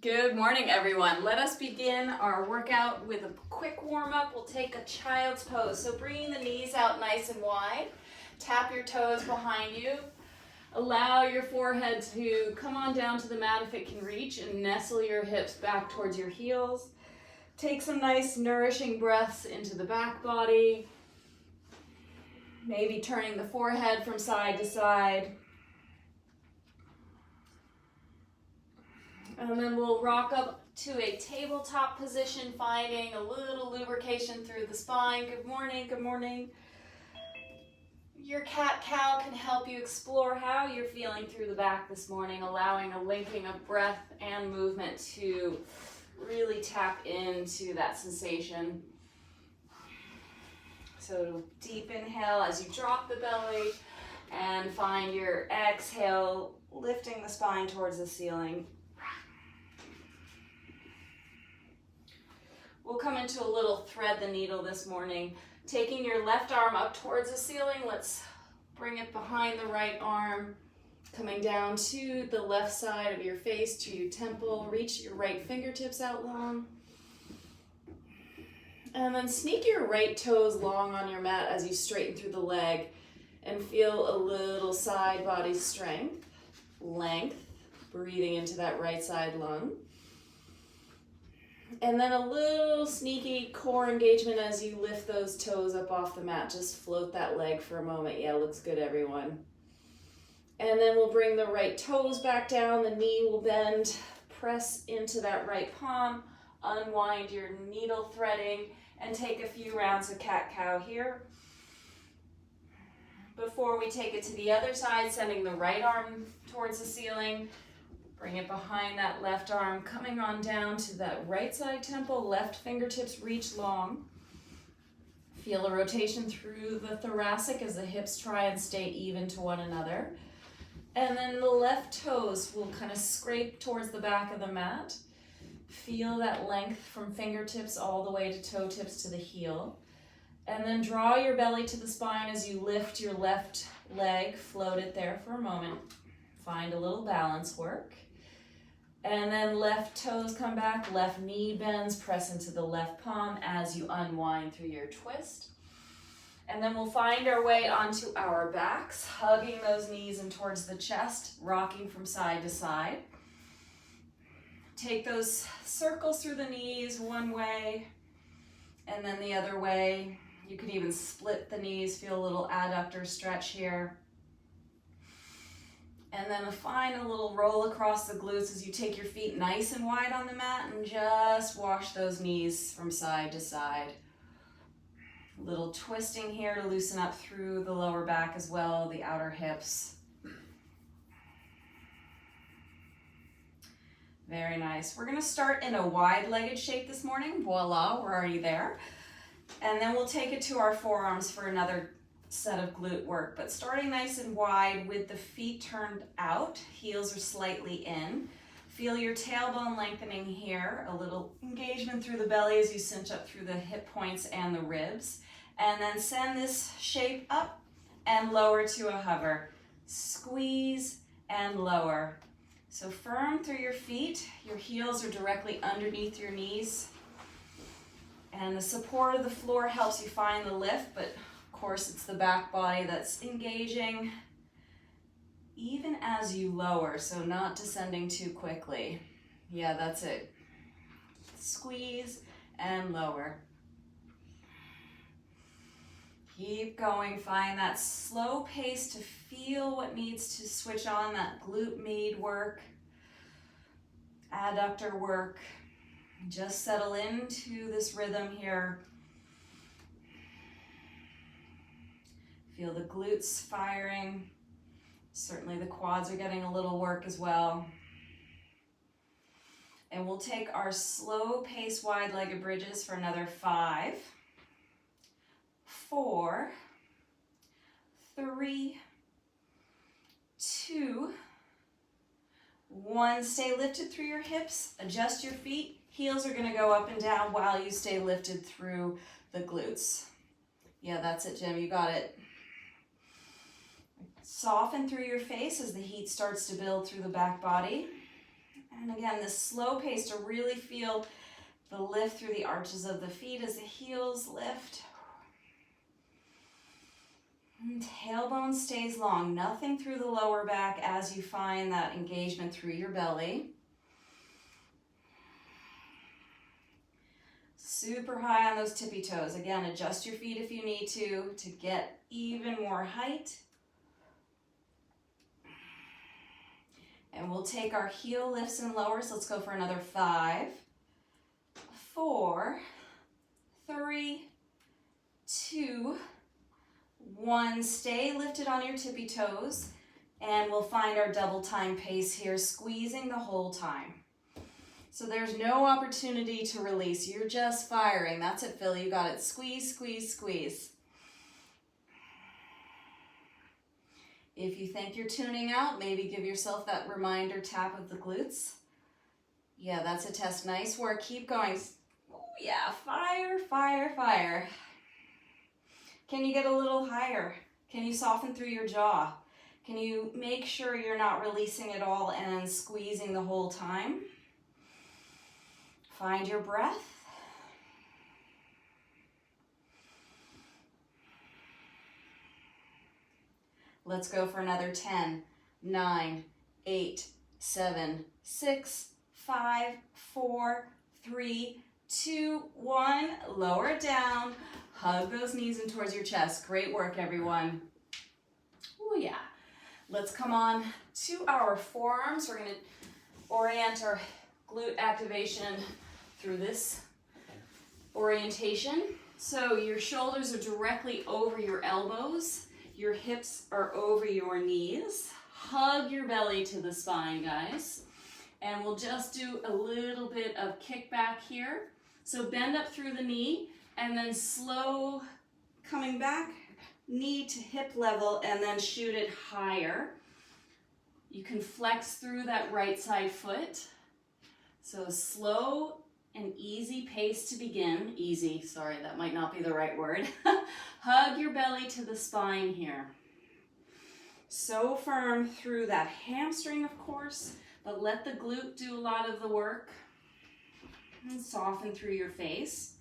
Good morning, everyone. Let us begin our workout with a quick warm-up. We'll take a child's pose. So bringing the knees out nice and wide. Tap your toes behind you. Allow your forehead to come on down to the mat if it can reach, and nestle your hips back towards your heels. Take some nice nourishing breaths into the back body. Maybe turning the forehead from side to side. And then we'll rock up to a tabletop position, finding a little lubrication through the spine. Good morning, good morning. Your cat-cow can help you explore how you're feeling through the back this morning, allowing a linking of breath and movement to really tap into that sensation. So deep inhale as you drop the belly, and find your exhale, lifting the spine towards the ceiling. We'll come into a little thread the needle this morning. Taking your left arm up towards the ceiling, let's bring it behind the right arm. Coming down to the left side of your face, to your temple. Reach your right fingertips out long. And then sneak your right toes long on your mat as you straighten through the leg and feel a little side body strength, length, breathing into that right side lung. And then a little sneaky core engagement as you lift those toes up off the mat. Just float that leg for a moment. Yeah, looks good, everyone. And then we'll bring the right toes back down. The knee will bend. Press into that right palm. Unwind your needle threading and take a few rounds of cat-cow here. Before we take it to the other side, sending the right arm towards the ceiling. Bring it behind that left arm, coming on down to that right side temple, left fingertips reach long. Feel a rotation through the thoracic as the hips try and stay even to one another. And then the left toes will kind of scrape towards the back of the mat. Feel that length from fingertips all the way to toe tips to the heel. And then draw your belly to the spine as you lift your left leg, float it there for a moment. Find a little balance work. And then left toes come back, left knee bends, press into the left palm as you unwind through your twist. And then we'll find our way onto our backs, hugging those knees in towards the chest, rocking from side to side. Take those circles through the knees one way and then the other way. You could even split the knees, feel a little adductor stretch here. And then find a little roll across the glutes as you take your feet nice and wide on the mat and just wash those knees from side to side. A little twisting here to loosen up through the lower back as well, the outer hips. Very nice. We're gonna start in a wide-legged shape this morning. Voila, we're already there. And then we'll take it to our forearms for another set of glute work, but starting nice and wide with the feet turned out, heels are slightly in. Feel your tailbone lengthening here, a little engagement through the belly as you cinch up through the hip points and the ribs. And then send this shape up and lower to a hover. Squeeze and lower. So firm through your feet, your heels are directly underneath your knees. And the support of the floor helps you find the lift, but of course, it's the back body that's engaging even as you lower, so not descending too quickly. Yeah, that's it. Squeeze and lower. Keep going, find that slow pace to feel what needs to switch on, that glute med work, adductor work. Just settle into this rhythm here. Feel the glutes firing. Certainly the quads are getting a little work as well. And we'll take our slow pace wide-legged bridges for another 5, 4, 3, 2, 1. Stay lifted through your hips. Adjust your feet. Heels are gonna go up and down while you stay lifted through the glutes. Yeah, that's it, Jim. You got it. Soften through your face as the heat starts to build through the back body. And again, this slow pace to really feel the lift through the arches of the feet as the heels lift. And tailbone stays long, nothing through the lower back as you find that engagement through your belly. Super high on those tippy toes. Again, adjust your feet if you need to get even more height. And we'll take our heel lifts and lowers. Let's go for another 5, 4, 3, 2, 1. Stay lifted on your tippy toes. And we'll find our double time pace here, squeezing the whole time. So there's no opportunity to release. You're just firing. That's it, Phil. You got it. Squeeze, squeeze, squeeze. If you think you're tuning out, maybe give yourself that reminder tap of the glutes. Yeah, that's a test. Nice work. Keep going. Oh, yeah, fire, fire, fire. Can you get a little higher? Can you soften through your jaw? Can you make sure you're not releasing it all and squeezing the whole time? Find your breath. Let's go for another 10, 9, 8, 7, 6, 5, 4, 3, 2, 1. Lower it down. Hug those knees in towards your chest. Great work, everyone. Oh, yeah. Let's come on to our forearms. We're going to orient our glute activation through this orientation. So your shoulders are directly over your elbows. Your hips are over your knees. Hug your belly to the spine, guys. And we'll just do a little bit of kickback here. So bend up through the knee and then slow coming back, knee to hip level, and then shoot it higher. You can flex through that right side foot. So slow and easy pace to begin. Easy, sorry, that might not be the right word. Hug your belly to the spine here. So firm through that hamstring, of course, but let the glute do a lot of the work. And soften through your face.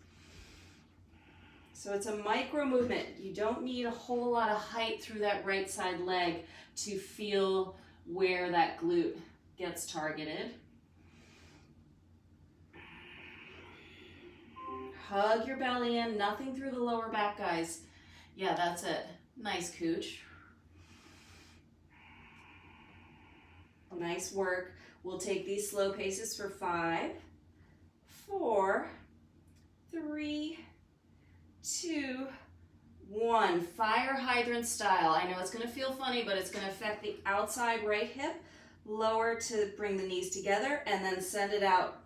So it's a micro movement. You don't need a whole lot of height through that right side leg to feel where that glute gets targeted. Hug your belly in, nothing through the lower back, guys. Yeah, that's it. Nice cooch. Nice work. We'll take these slow paces for 5, 4, 3, 2, 1. Fire hydrant style. I know it's going to feel funny, but it's going to affect the outside right hip. Lower to bring the knees together and then send it out.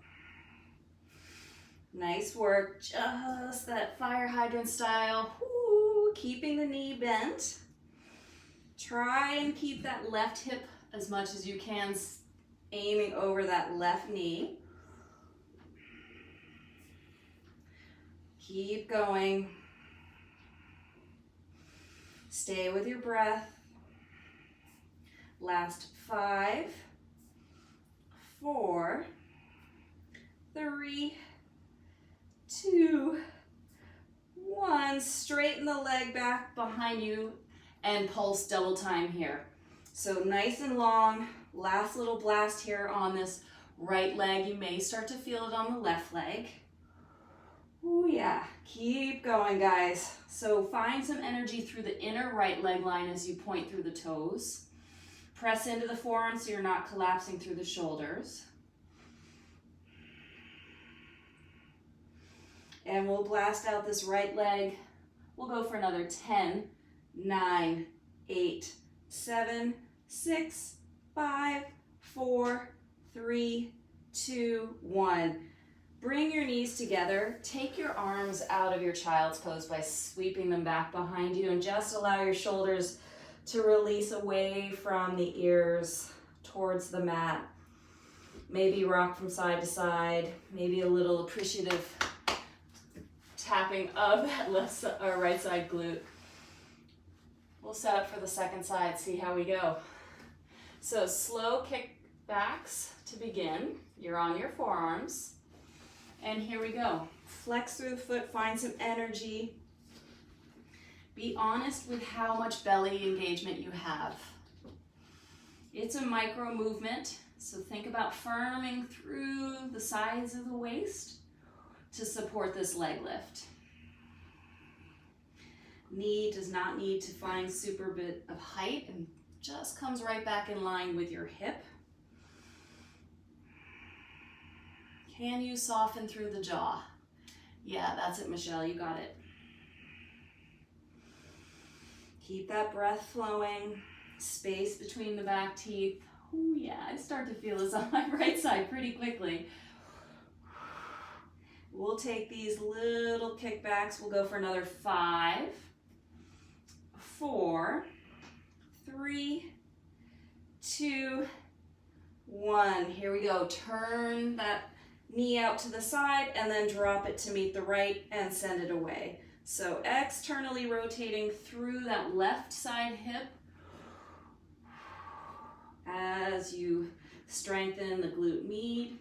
Nice work. Just that fire hydrant style. Ooh, keeping the knee bent. Try and keep that left hip as much as you can, aiming over that left knee. Keep going. Stay with your breath. Last 5, 4, 3, 2, 1. Straighten the leg back behind you and pulse double time here. So nice and long. Last little blast here on this right leg. You may start to feel it on the left leg. Oh yeah, keep going, guys. So find some energy through the inner right leg line as you point through the toes. Press into the forearms so you're not collapsing through the shoulders. And we'll blast out this right leg. We'll go for another 10, 9, 8, 7, 6, 5, 4, 3, 2, 1. Bring your knees together. Take your arms out of your child's pose by sweeping them back behind you and just allow your shoulders to release away from the ears towards the mat. Maybe rock from side to side, maybe a little appreciative tapping of that left or right side glute. We'll set up for the second side, see how we go. So slow kick backs to begin. You're on your forearms. And here we go. Flex through the foot, find some energy. Be honest with how much belly engagement you have. It's a micro movement, so think about firming through the sides of the waist to support this leg lift. Knee does not need to find super bit of height and just comes right back in line with your hip. Can you soften through the jaw? Yeah, that's it, Michelle, you got it. Keep that breath flowing, space between the back teeth. Ooh, yeah, I start to feel this on my right side pretty quickly. We'll take these little kickbacks. We'll go for another 5, 4, 3, 2, 1. Here we go. Turn that knee out to the side and then drop it to meet the right and send it away. So externally rotating through that left side hip as you strengthen the glute med.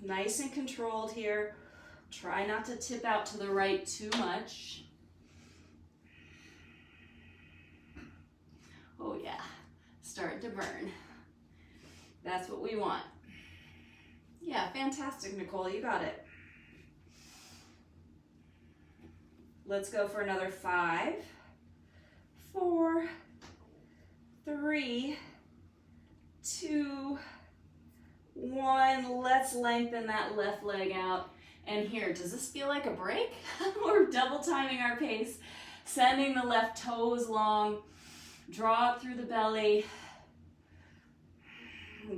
Nice and controlled here. Try not to tip out to the right too much. Oh yeah, starting to burn. That's what we want. Yeah, fantastic, Nicole, you got it. Let's go for another 5, 4, 3, 2, 1. Let's lengthen that left leg out. And here, does this feel like a break? We're double timing our pace, sending the left toes long, draw up through the belly,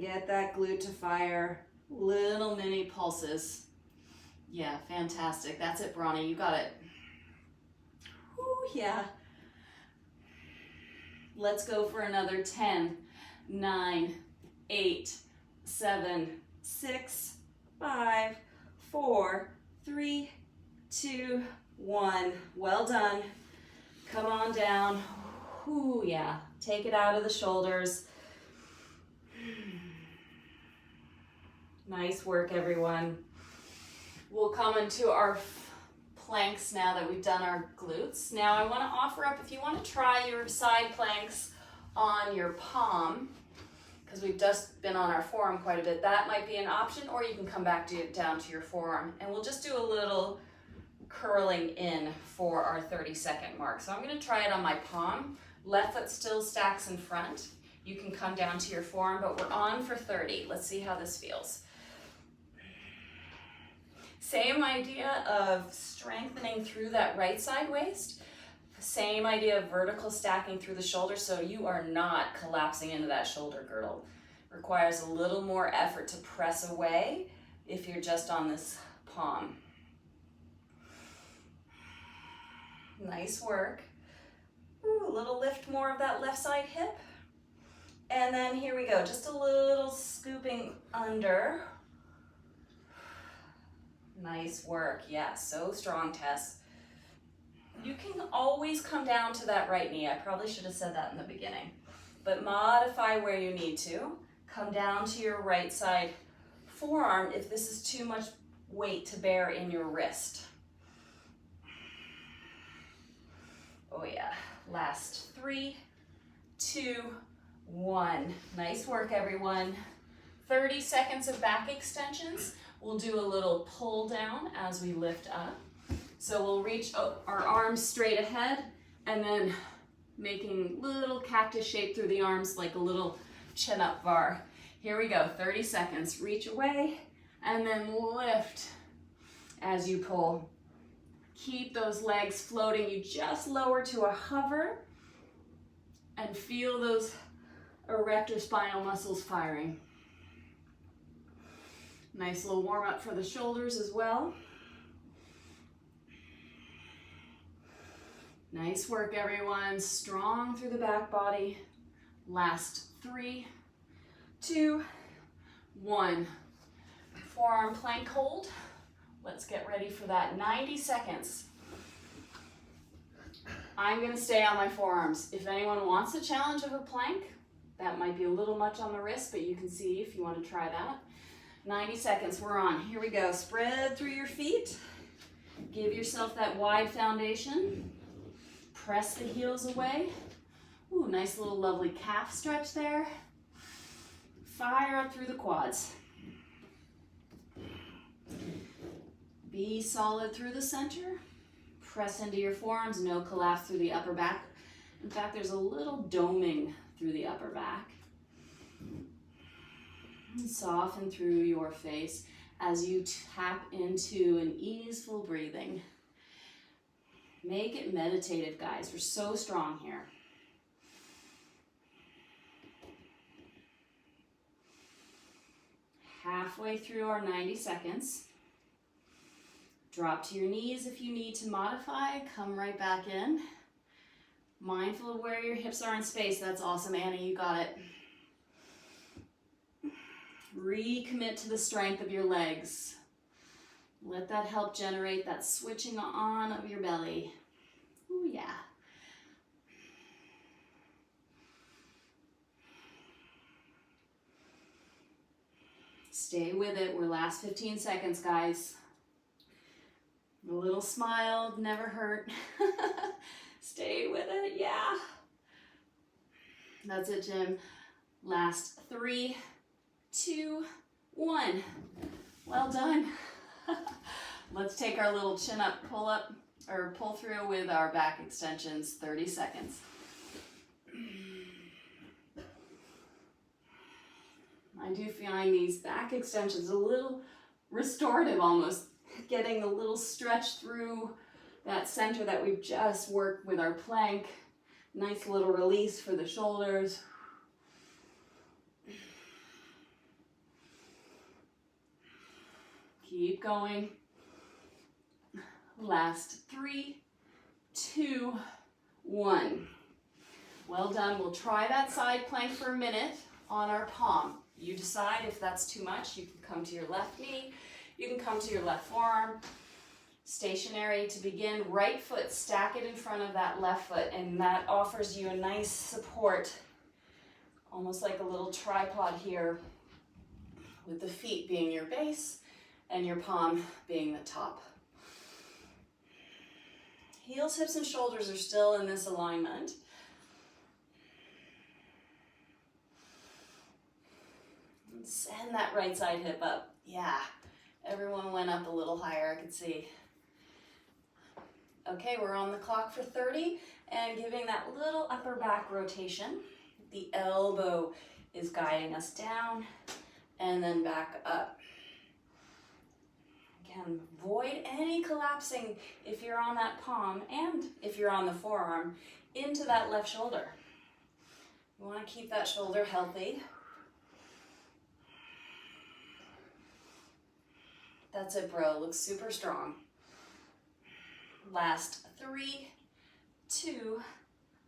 get that glute to fire, little mini pulses. Yeah, fantastic. That's it, Bronny, you got it. Ooh, yeah. Let's go for another 10, 9, 8, 7, 6, 5, 4, 3, 2, 1. Well done. Come on down. Ooh, yeah. Take it out of the shoulders. Nice work, everyone. We'll come into our planks now that we've done our glutes. Now I want to offer up, if you want to try your side planks on your palm, because we've just been on our forearm quite a bit, that might be an option, or you can come back down to your forearm. And we'll just do a little curling in for our 30-second mark. So I'm going to try it on my palm. Left foot still stacks in front. You can come down to your forearm, but we're on for 30. Let's see how this feels. Same idea of strengthening through that right side waist. Same idea of vertical stacking through the shoulder, so you are not collapsing into that shoulder girdle. Requires a little more effort to press away if you're just on this palm. Nice work. Ooh, a little lift more of that left side hip. And then here we go, just a little scooping under. Nice work. Yeah, so strong, Tess. You can always come down to that right knee. I probably should have said that in the beginning. But modify where you need to. Come down to your right side forearm if this is too much weight to bear in your wrist. Oh yeah. Last 3, 2, 1. Nice work, everyone. 30 seconds of back extensions. We'll do a little pull down as we lift up. So we'll reach our arms straight ahead and then making little cactus shape through the arms like a little chin up bar. Here we go, 30 seconds. Reach away and then lift as you pull. Keep those legs floating. You just lower to a hover and feel those erector spinal muscles firing. Nice little warm up for the shoulders as well. Nice work, everyone. Strong through the back body. Last 3, 2, 1. Forearm plank hold. Let's get ready for that. 90 seconds. I'm going to stay on my forearms. If anyone wants a challenge of a plank, That might be a little much on the wrist, but you can see if you want to try that. 90 seconds, we're on. Here we go. Spread through your feet. Give yourself that wide foundation. Press the heels away. Ooh, nice little lovely calf stretch there. Fire up through the quads. Be solid through the center. Press into your forearms, no collapse through the upper back. In fact, there's a little doming through the upper back. And soften through your face as you tap into an easeful breathing. Make it meditative, guys. We're so strong here. Halfway through our 90 seconds. Drop to your knees if you need to modify. Come right back in. Mindful of where your hips are in space. That's awesome, Annie. You got it. Recommit to the strength of your legs. Let that help generate that switching on of your belly. Ooh, yeah. Stay with it. We're last 15 seconds, guys. A little smile never hurt. Stay with it, yeah. That's it, Jim. Last 3, 2, 1. Well done. Let's take our little chin up, pull through with our back extensions, 30 seconds. I do find these back extensions a little restorative almost, getting a little stretch through that center that we've just worked with our plank. Nice little release for the shoulders. Keep going. Last 3, 2, 1. Well done. We'll try that side plank for a minute on our palm. You decide if that's too much. You can come to your left knee. You can come to your left forearm. Stationary to begin. Right foot, stack it in front of that left foot, and that offers you a nice support, almost like a little tripod here, with the feet being your base and your palm being the top. Heels, hips, and shoulders are still in this alignment. And send that right side hip up. Yeah, everyone went up a little higher, I could see. Okay, we're on the clock for 30 and giving that little upper back rotation. The elbow is guiding us down and then back up. Again, avoid any collapsing if you're on that palm and if you're on the forearm into that left shoulder. You want to keep that shoulder healthy. That's it, bro. Looks super strong. Last 3, 2,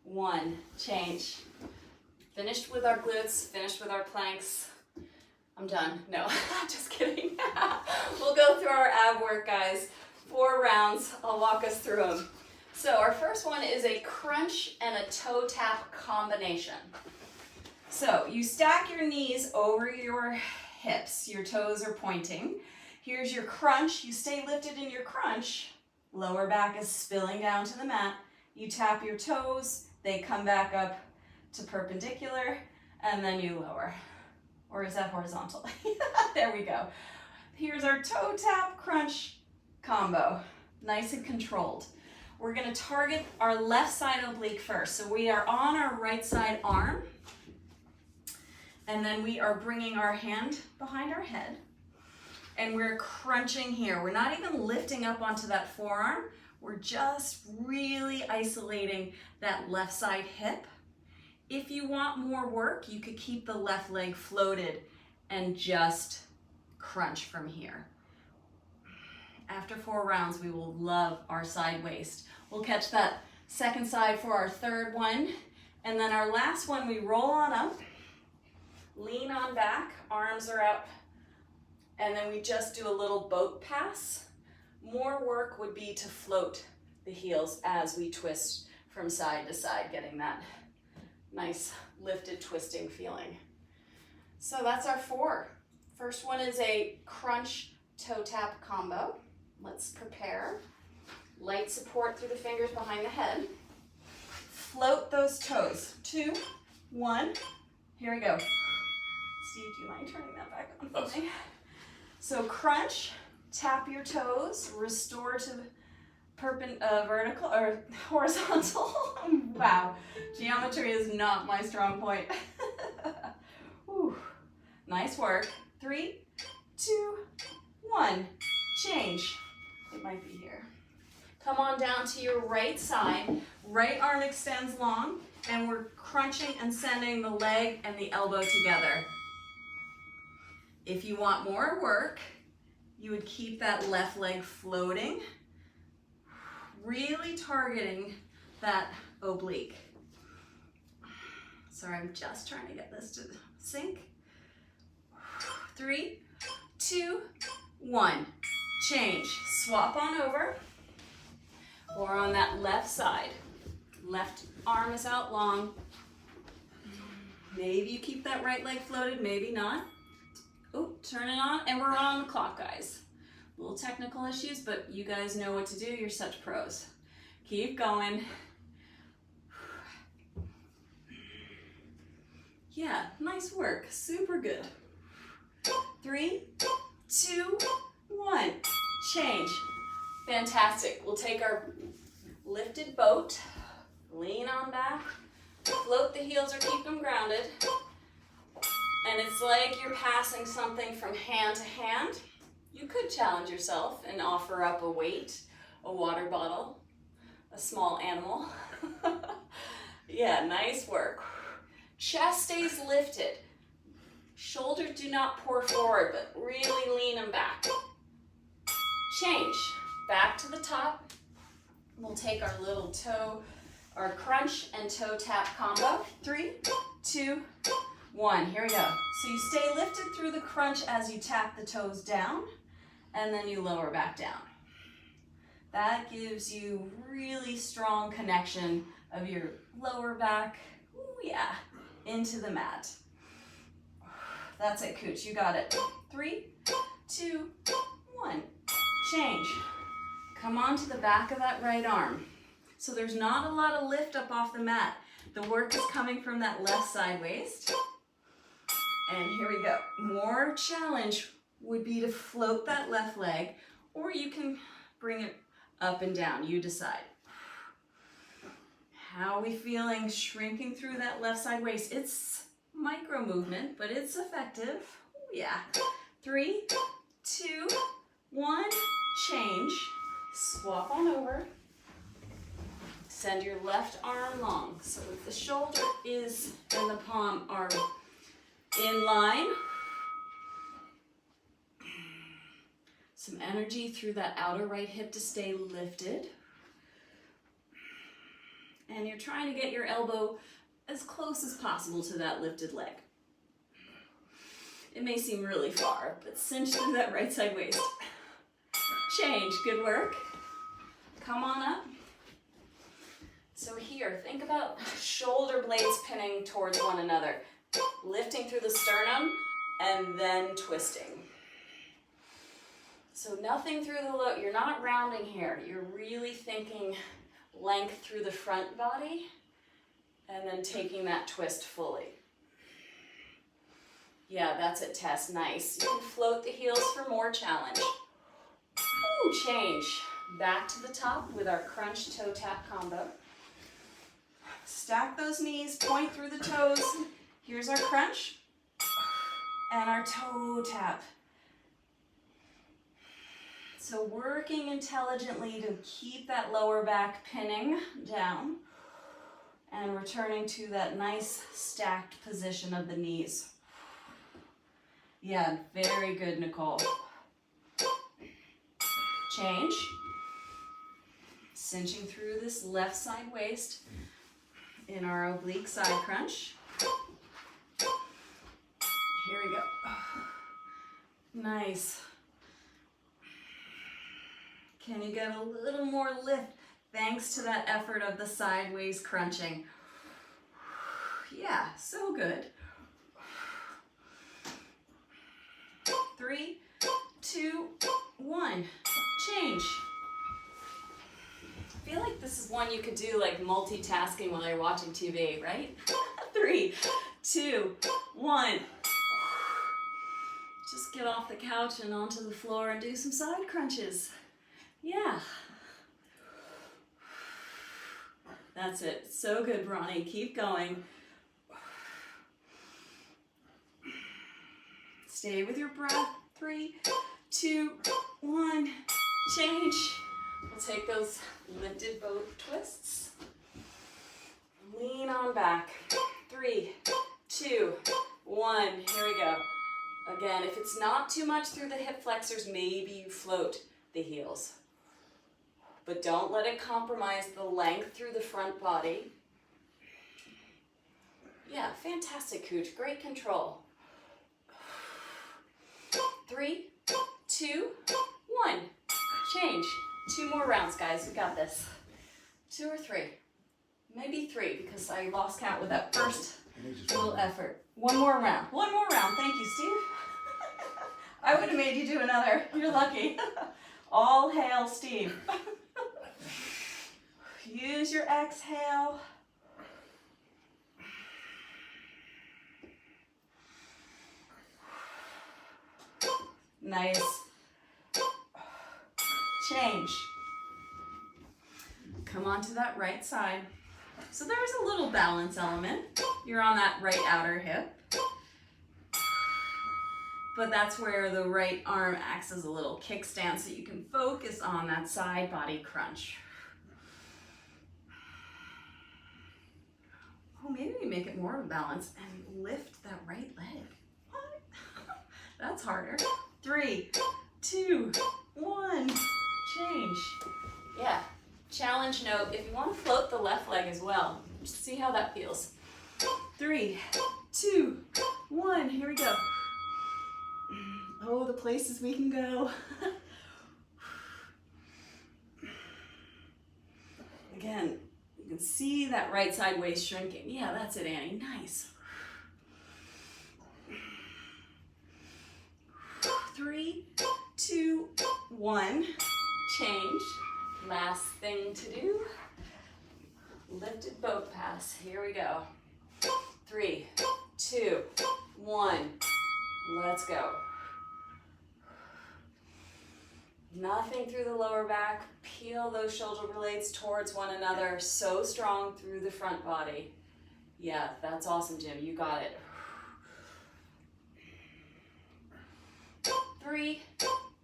1. Change. Finished with our glutes, finished with our planks. I'm done. No, just kidding. We'll go through our ab work, guys. 4 rounds. I'll walk us through them. So our first one is a crunch and a toe tap combination. So you stack your knees over your hips. Your toes are pointing. Here's your crunch. You stay lifted in your crunch. Lower back is spilling down to the mat. You tap your toes. They come back up to perpendicular, and then you lower. Or is that horizontal? There we go. Here's our toe tap crunch combo. Nice and controlled. We're going to target our left side oblique first. So we are on our right side arm. And then we are bringing our hand behind our head. And we're crunching here. We're not even lifting up onto that forearm. We're just really isolating that left side hip. If you want more work, you could keep the left leg floated and just crunch from here. After 4 rounds, we will love our side waist. We'll catch that second side for our third one. And then our last one, we roll on up, lean on back, arms are out, and then we just do a little boat pass. More work would be to float the heels as we twist from side to side, getting that Nice lifted, twisting feeling. So that's our 4. First one is a crunch toe tap combo. Let's prepare. Light support through the fingers behind the head. Float those toes. 2, 1. Here we go. Steve, do you mind turning that back on for me? So crunch, tap your toes, restore to vertical or horizontal. Wow, geometry is not my strong point. Whew. Nice work. 3, 2, 1. Change. It might be here. Come on down to your right side. Right arm extends long, and we're crunching and sending the leg and the elbow together. If you want more work, you would keep that left leg floating, really targeting that oblique. Sorry, I'm just trying to get this to sink. 3, 2, 1. Change. Swap on over. Or on that left side. Left arm is out long. Maybe you keep that right leg floated, maybe not. Oh, turn it on, and we're on the clock, guys. Little technical issues, but you guys know what to do. You're such pros. Keep going. Yeah, nice work. Super good. 3, 2, 1. Change. Fantastic. We'll take our lifted boat, lean on back, float the heels or keep them grounded. And it's like you're passing something from hand to hand. You could challenge yourself and offer up a weight, a water bottle, a small animal. Yeah, nice work. Chest stays lifted. Shoulders do not pour forward, but really lean them back. Change. Back to the top. We'll take our little toe, our crunch and toe tap combo. 3, 2, 1. Here we go. So you stay lifted through the crunch as you tap the toes down, and then you lower back down. That gives you really strong connection of your lower back, ooh, yeah, into the mat. That's it, Cooch. You got it. 3, 2, 1. Change. Come on to the back of that right arm. So there's not a lot of lift up off the mat. The work is coming from that left side waist. And here we go. More challenge would be to float that left leg, or you can bring it up and down. You decide. How are we feeling shrinking through that left side waist? It's micro movement, but it's effective. Ooh, yeah. 3, 2, 1. Change. Swap on over. Send your left arm long so that the shoulder is and the palm are in line. Some energy through that outer right hip to stay lifted. And you're trying to get your elbow as close as possible to that lifted leg. It may seem really far, but cinch through that right side waist. Change. Good work. Come on up. So here, think about shoulder blades pinning towards one another. Lifting through the sternum and then twisting. So nothing through the low, you're not rounding here. You're really thinking length through the front body and then taking that twist fully. Yeah, that's it, Tess. Nice. You can float the heels for more challenge. Ooh, change. Back to the top with our crunch toe tap combo. Stack those knees, point through the toes. Here's our crunch and our toe tap. So working intelligently to keep that lower back pinning down and returning to that nice stacked position of the knees. Yeah, very good, Nicole. Change. Cinching through this left side waist in our oblique side crunch. Here we go. Nice. Can you get a little more lift thanks to that effort of the sideways crunching? Yeah, so good. 3, 2, 1. Change. I feel like this is one you could do like multitasking while you're watching TV, right? 3, 2, 1. Just get off the couch and onto the floor and do some side crunches. Yeah. That's it. So good, Bronny. Keep going. Stay with your breath. 3, 2, 1. Change. We'll take those lifted boat twists. Lean on back. 3, 2, 1. Here we go. Again, if it's not too much through the hip flexors, maybe you float the heels. But don't let it compromise the length through the front body. Yeah, fantastic, Cooch. Great control. 3, 2, 1. Change. 2 more rounds, guys. We got this. 2 or 3. Maybe 3, because I lost count with that first little effort. 1 more round. 1 more round. Thank you, Steve. I would have made you do another. You're lucky. All hail Steve. Use your exhale. Nice. Change. Come on to that right side. So there's a little balance element. You're on that right outer hip. But that's where the right arm acts as a little kickstand so you can focus on that side body crunch. Oh, maybe we make it more of a balance and lift that right leg. What? That's harder. 3, 2, 1. Change. Yeah. Challenge note, if you want to float the left leg as well, just see how that feels. 3, 2, 1. Here we go. Oh, the places we can go. Again, you can see that right side waist shrinking. Yeah, that's it, Annie. Nice. 3, 2, 1. Change. Last thing to do. Lifted boat pass. Here we go. 3, 2, 1. Let's go. Nothing through the lower back. Peel those shoulder blades towards one another. So strong through the front body. Yeah, that's awesome, Jim. You got it. 3,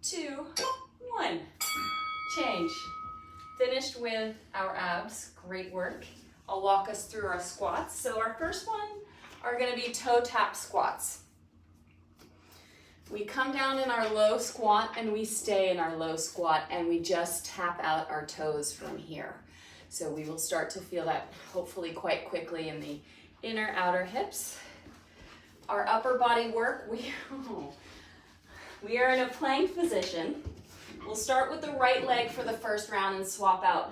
2, 1. Change. Finished with our abs. Great work. I'll walk us through our squats. So our first one are going to be toe tap squats. We come down in our low squat and we stay in our low squat and we just tap out our toes from here. So we will start to feel that hopefully quite quickly in the inner outer hips. Our upper body work, we are in a plank position. We'll start with the right leg for the first round and swap out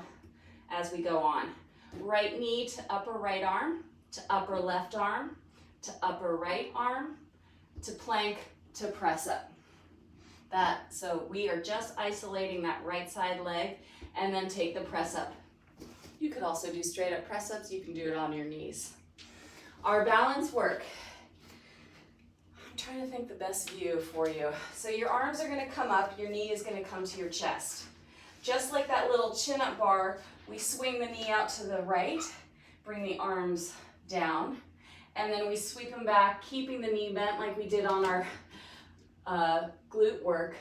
as we go on. Right knee to upper right arm, to upper left arm, to upper right arm, to plank, to press up. So we are just isolating that right side leg and then take the press up. You could also do straight up press ups. You can do it on your knees. Our balance work. I'm trying to think the best view for you. So your arms are going to come up, your knee is going to come to your chest. Just like that little chin up bar, we swing the knee out to the right, bring the arms down, and then we sweep them back, keeping the knee bent like we did on our glute work.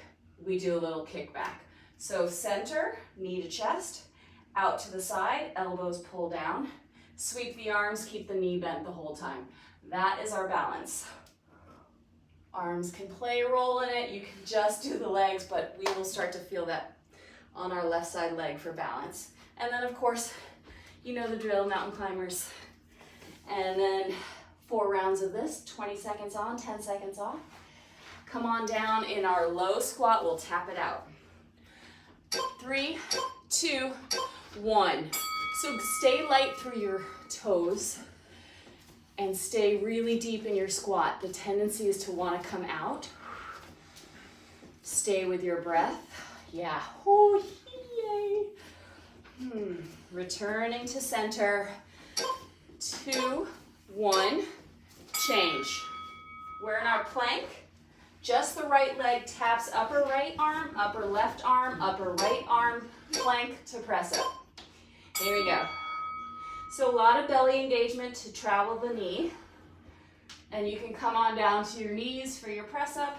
We do a little kick back. So center, knee to chest, out to the side, elbows pull down, sweep the arms, keep the knee bent the whole time. That is our balance. Arms can play a role in it. You can just do the legs, but we will start to feel that on our left side leg for balance. And then of course, you know the drill, mountain climbers. And then 4 rounds of this, 20 seconds on, 10 seconds off. Come on down in our low squat, we'll tap it out. 3, 2, 1. So stay light through your toes and stay really deep in your squat. The tendency is to want to come out. Stay with your breath. Yeah. Oh, yay. Returning to center. 2, 1, change. We're in our plank. Just the right leg taps upper right arm, upper left arm, upper right arm, plank to press up. Here we go. So a lot of belly engagement to travel the knee. And you can come on down to your knees for your press up.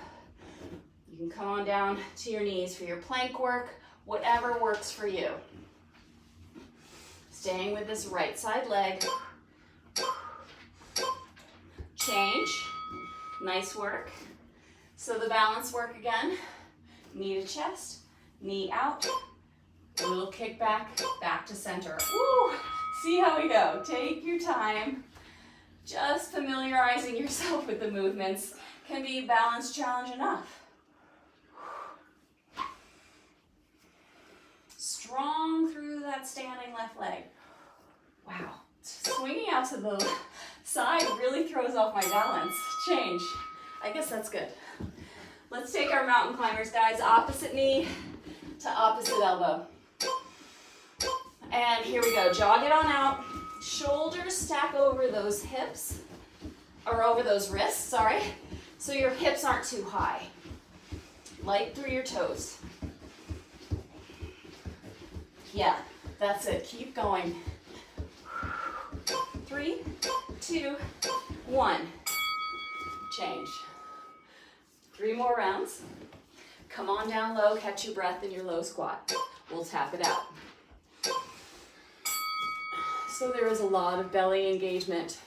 You can come on down to your knees for your plank work, whatever works for you. Staying with this right side leg. Change. Nice work. So the balance work again. Knee to chest, knee out. A little kick back to center. Woo! See how we go. Take your time. Just familiarizing yourself with the movements can be a balance challenge enough. Strong through that standing left leg. Wow. Swinging out to the side really throws off my balance. Change. I guess that's good. Let's take our mountain climbers, guys. Opposite knee to opposite elbow. And here we go. Jog it on out. Shoulders stack over those hips, or over those wrists, sorry. So your hips aren't too high. Light through your toes. Yeah, that's it. Keep going. 3, 2, 1. Change. 3 more rounds. Come on down low, catch your breath in your low squat. We'll tap it out. So there is a lot of belly engagement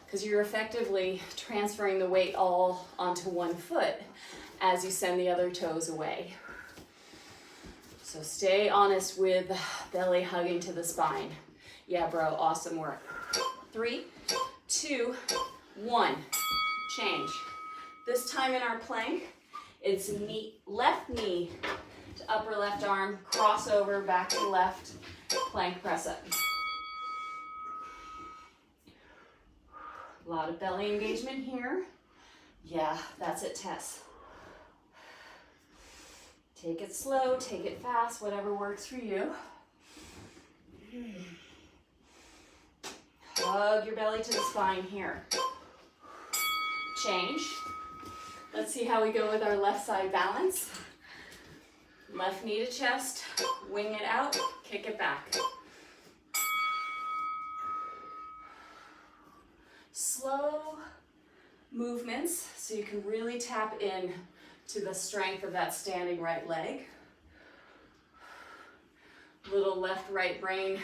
because you're effectively transferring the weight all onto one foot as you send the other toes away. So stay honest with belly hugging to the spine. Yeah, bro, awesome work. 3, 2, 1. Change. This time in our plank, it's knee, left knee to upper left arm, crossover, back to left, plank press up. A lot of belly engagement here. Yeah, that's it, Tess. Take it slow, take it fast, whatever works for you. Hug your belly to the spine here. Change. Let's see how we go with our left side balance. Left knee to chest, wing it out, kick it back. Slow movements so you can really tap in to the strength of that standing right leg. Little left-right brain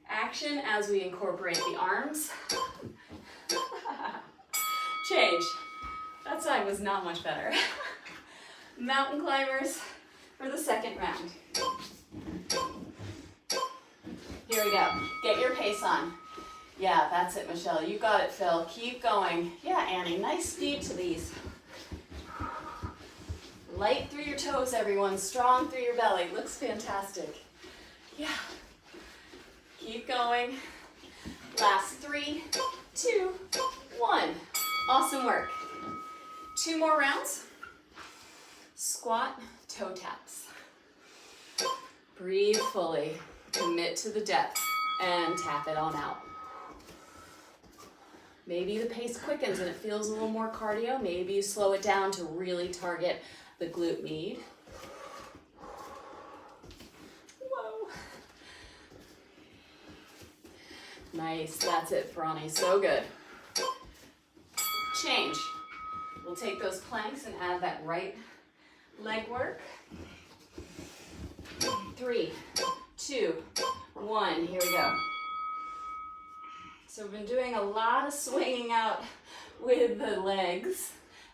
action as we incorporate the arms. Change. That side was not much better. Mountain climbers for the second round. Here we go. Get your pace on. Yeah, that's it, Michelle. You got it, Phil. Keep going. Yeah, Annie, nice speed to these. Light through your toes, everyone. Strong through your belly. Looks fantastic. Yeah. Keep going. Last 3, 2, 1. Awesome work. 2 more rounds. Squat, toe taps. Breathe fully. Commit to the depth and tap it on out. Maybe the pace quickens and it feels a little more cardio. Maybe you slow it down to really target the glute med. Whoa. Nice, that's it, Bronny, so good. Change. We'll take those planks and add that right leg work. 3, 2, 1, here we go. So we've been doing a lot of swinging out with the legs,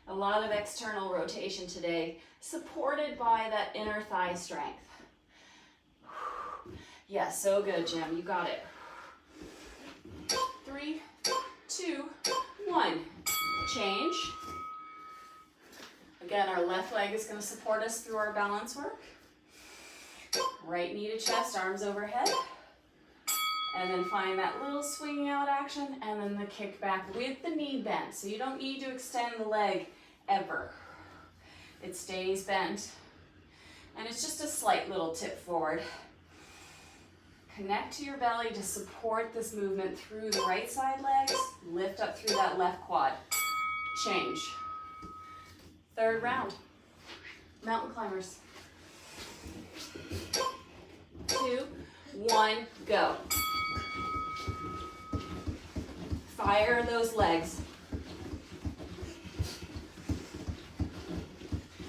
a lot of external rotation today, supported by that inner thigh strength. Yeah, so good, Jim, you got it. 3, 2, 1, change. Again, our left leg is going to support us through our balance work. Right knee to chest, arms overhead. And then find that little swinging out action, and then the kick back with the knee bent. So you don't need to extend the leg ever. It stays bent. And it's just a slight little tip forward. Connect to your belly to support this movement through the right side legs. Lift up through that left quad. Change. Third round. Mountain climbers. 2, 1, go. Fire those legs.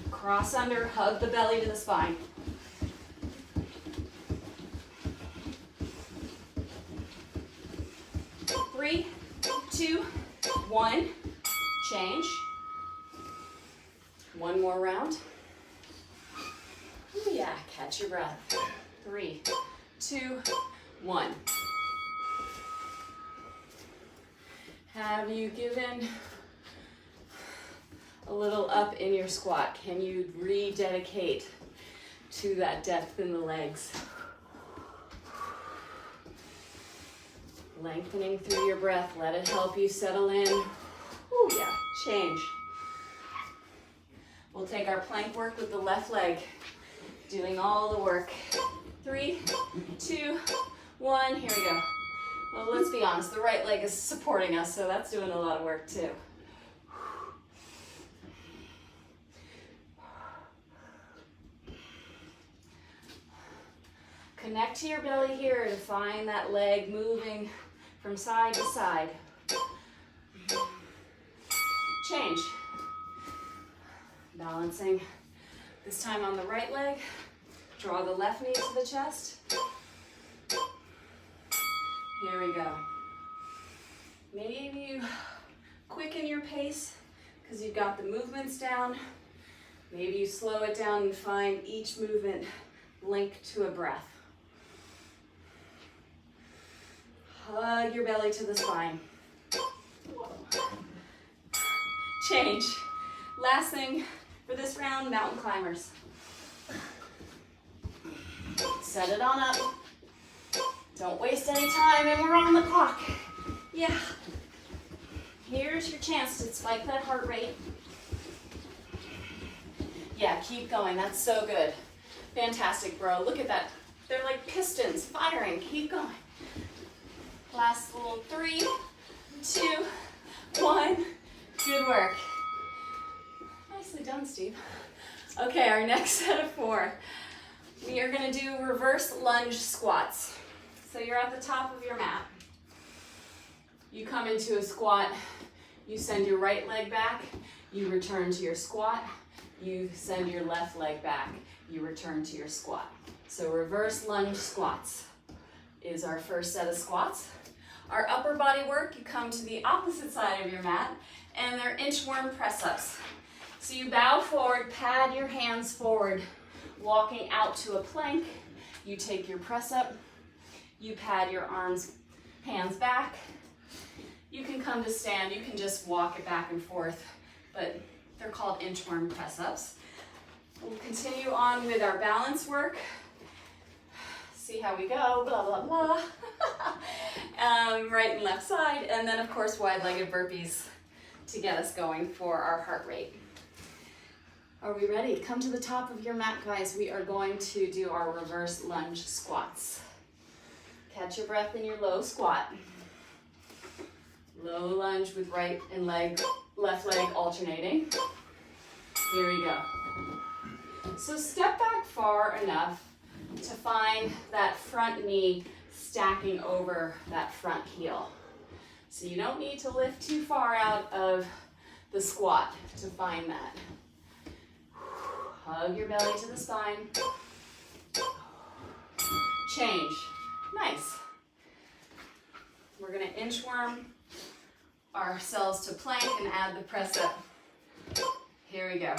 Cross under, hug the belly to the spine. Three, 2, 1, change. One more round. Ooh, yeah, catch your breath. 3, 2, 1. Have you given a little up in your squat? Can you rededicate to that depth in the legs? Lengthening through your breath. Let it help you settle in. Ooh, yeah, change. We'll take our plank work with the left leg, doing all the work. 3, 2, 1, here we go. Well, let's be honest, the right leg is supporting us, so that's doing a lot of work too. Connect to your belly here to find that leg moving from side to side. Change. Balancing. This time on the right leg. Draw the left knee to the chest. Here we go. Maybe you quicken your pace because you've got the movements down. Maybe you slow it down and find each movement linked to a breath. Hug your belly to the spine. Whoa. Change. Last thing for this round, mountain climbers. Set it on up. Don't waste any time, and we're on the clock. Yeah. Here's your chance to spike that heart rate. Yeah, keep going. That's so good. Fantastic, bro. Look at that. They're like pistons firing. Keep going. Last little 3, 2, 1. Good work. Nicely done, Steve. Okay, our next set of 4. We are going to do reverse lunge squats. So you're at the top of your mat. You come into a squat. You send your right leg back. You return to your squat. You send your left leg back. You return to your squat. So reverse lunge squats is our first set of squats. Our upper body work, you come to the opposite side of your mat, and they're inchworm press-ups. So you bow forward, pad your hands forward, walking out to a plank. You take your press-up, you pad your hands back. You can come to stand, you can just walk it back and forth, but they're called inchworm press-ups. We'll continue on with our balance work. See how we go, blah, blah, blah. Right and left side, and then of course wide-legged burpees to get us going for our heart rate. Are we ready? Come to the top of your mat, guys. We are going to do our reverse lunge squats. Catch your breath in your low squat. Low lunge with right and left leg alternating. Here we go. So step back far enough to find that front knee stacking over that front heel. So you don't need to lift too far out of the squat to find that. Hug your belly to the spine. Change. Nice. We're going to inchworm ourselves to plank and add the press up. Here we go.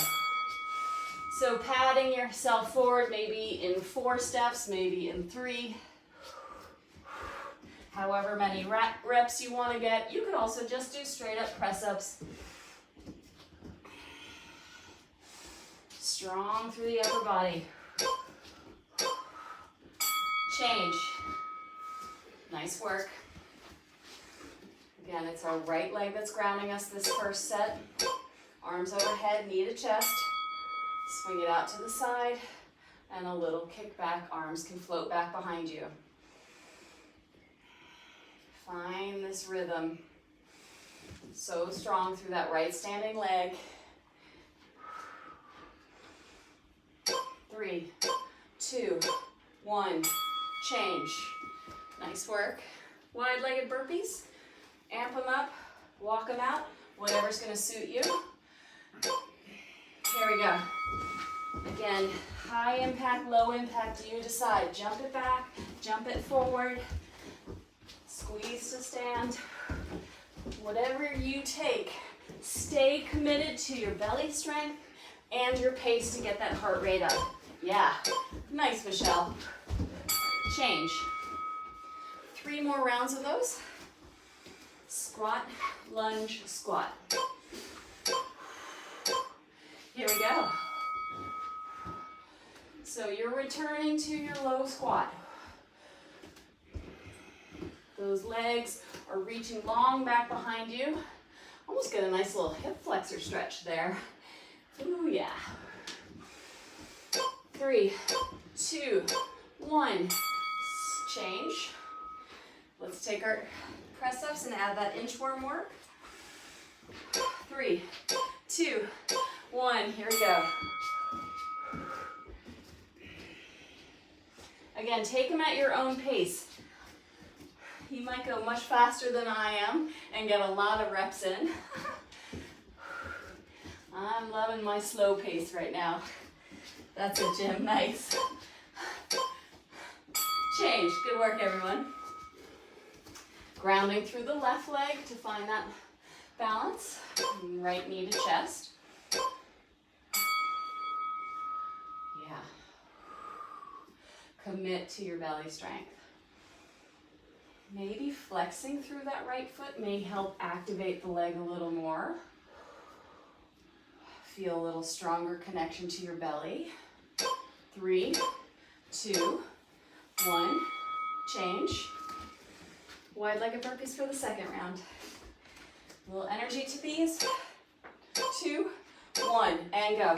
So padding yourself forward, maybe in 4 steps, maybe in 3. However many reps you want to get. You could also just do straight up press ups. Strong through the upper body. Change. Nice work. Again, it's our right leg that's grounding us this first set. Arms overhead, knee to chest. Swing it out to the side, and a little kick back. Arms can float back behind you. Find this rhythm. So strong through that right standing leg. 3, 2, 1, change. Nice work. Wide-legged burpees. Amp them up, walk them out, whatever's gonna suit you. Here we go. Again, high impact, low impact, you decide. Jump it back, jump it forward, squeeze to stand. Whatever you take, stay committed to your belly strength and your pace to get that heart rate up. Yeah, nice, Michelle. Change. 3 more rounds of those. Squat, lunge, squat. Here we go. So you're returning to your low squat. Those legs are reaching long back behind you. Almost get a nice little hip flexor stretch there. Ooh, yeah. 3, 2, 1. Change. Let's take our press-ups and add that inchworm work. 3, 2, 1. Here we go. Again, take them at your own pace. You might go much faster than I am and get a lot of reps in. I'm loving my slow pace right now. That's it, Jim. Nice. Change. Good work, everyone. Grounding through the left leg to find that balance. Right knee to chest. Yeah. Commit to your belly strength. Maybe flexing through that right foot may help activate the leg a little more. Feel a little stronger connection to your belly. 3, 2, 1. Change. Wide-legged burpees for the second round. A little energy to these. 2, 1, and go.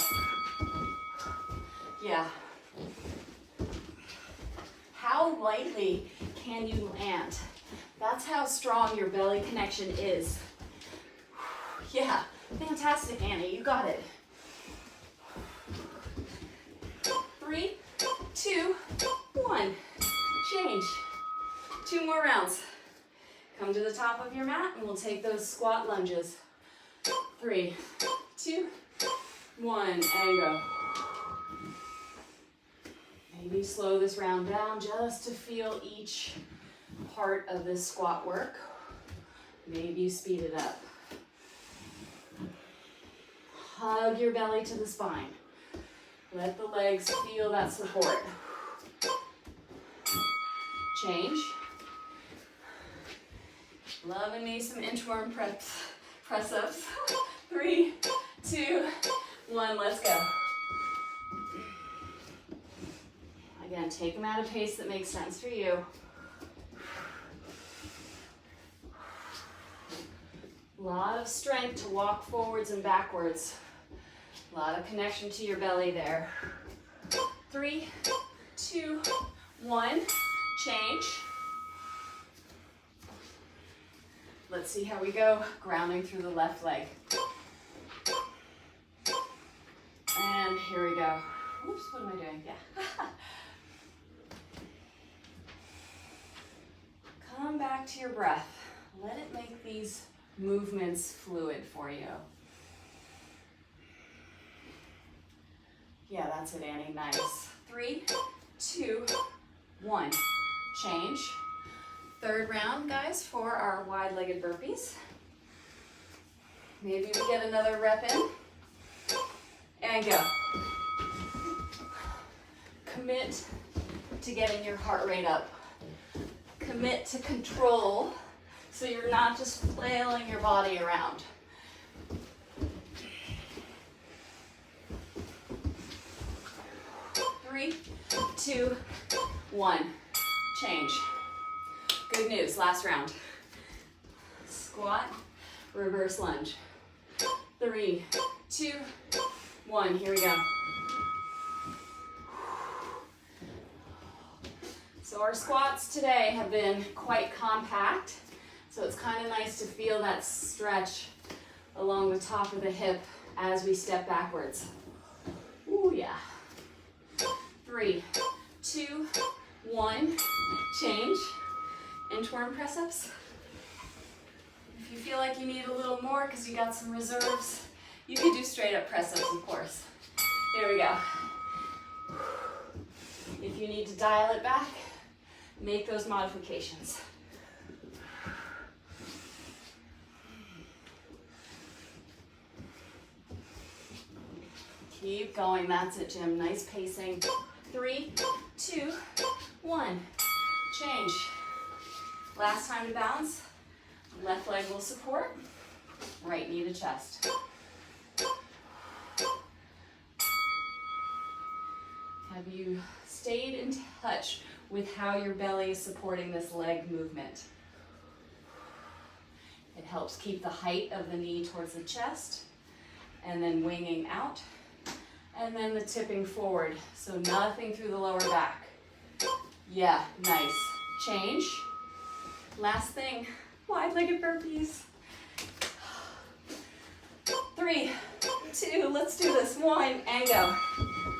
Yeah. How lightly can you land? That's how strong your belly connection is. Yeah, fantastic, Annie, you got it. 3, 2, 1. Change. 2 more rounds. Come to the top of your mat and we'll take those squat lunges. 3, 2, 1, and go. Maybe slow this round down just to feel each part of this squat work. Maybe you speed it up. Hug your belly to the spine. Let the legs feel that support. Change. Loving me some inchworm press-ups. 3, 2, 1, let's go. Again, take them at a pace that makes sense for you. A lot of strength to walk forwards and backwards. A lot of connection to your belly there. 3, 2, 1, change. Let's see how we go. Grounding through the left leg. And here we go. Oops, what am I doing? Yeah. Come back to your breath. Let it make these movements fluid for you. Yeah, that's it, Annie. Nice. 3, 2, 1. Change. Third round, guys, for our wide-legged burpees. Maybe we get another rep in. And go. Commit to getting your heart rate up. Commit to control so you're not just flailing your body around. Three, 2, 1. Change. Good news, last round. Squat, reverse lunge. 3, 2, 1, here we go. So our squats today have been quite compact, so it's kind of nice to feel that stretch along the top of the hip as we step backwards. Ooh, yeah. 3, 2, 1, change. Inchworm press-ups. If you feel like you need a little more because you got some reserves, you can do straight up press-ups, of course. There we go. If you need to dial it back, make those modifications. Keep going, that's it, Jim. Nice pacing. 3, 2, 1, change. Last time to balance. Left leg will support, right knee to chest. Have you stayed in touch with how your belly is supporting this leg movement? It helps keep the height of the knee towards the chest, and then winging out, and then the tipping forward, so nothing through the lower back. Yeah, nice. Change. Last thing, wide-legged burpees. 3, 2, let's do this. 1, and go.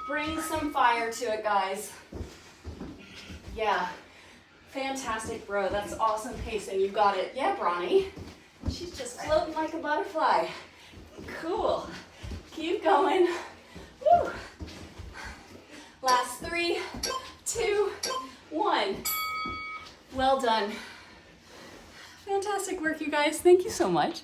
Bring some fire to it, guys. Yeah, fantastic, bro. That's awesome pacing. You got it. Yeah, Bronny. She's just floating like a butterfly. Cool. Keep going. Woo. Last 3, 2, 1. Well done. Fantastic work, you guys. Thank you so much.